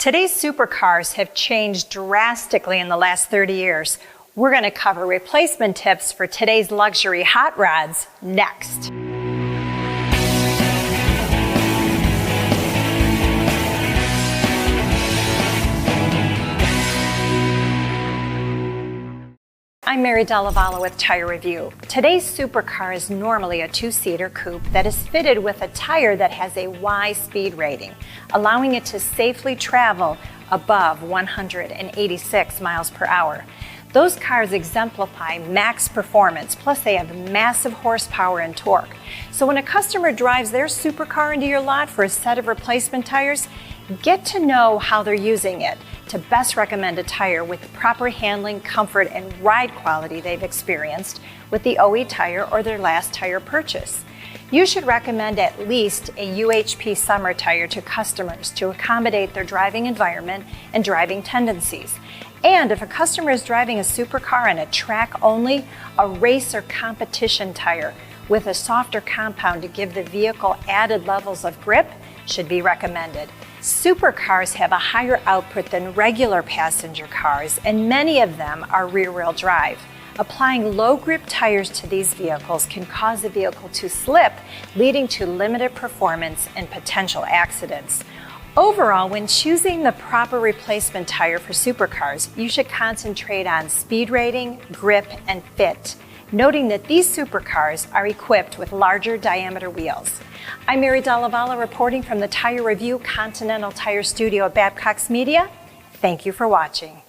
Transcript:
Today's supercars have changed drastically in the last 30 years. We're going to cover replacement tips for today's luxury hot rods next. I'm Mary DellaValle with Tire Review. Today's supercar is normally a two-seater coupe that is fitted with a tire that has a Y speed rating, allowing it to safely travel above 186 miles per hour. Those cars exemplify max performance, plus they have massive horsepower and torque. So when a customer drives their supercar into your lot for a set of replacement tires, get to know how they're using it to best recommend a tire with the proper handling, comfort, and ride quality they've experienced with the OE tire or their last tire purchase. You should recommend at least a UHP summer tire to customers to accommodate their driving environment and driving tendencies. And if a customer is driving a supercar on a track only, a race or competition tire with a softer compound to give the vehicle added levels of grip should be recommended. Supercars have a higher output than regular passenger cars, and many of them are rear-wheel drive. Applying low-grip tires to these vehicles can cause the vehicle to slip, leading to limited performance and potential accidents. Overall, when choosing the proper replacement tire for supercars, you should concentrate on speed rating, grip, and fit, noting that these supercars are equipped with larger diameter wheels. I'm Mary DellaValle reporting from the Tire Review Continental Tire Studio at Babcox Media. Thank you for watching.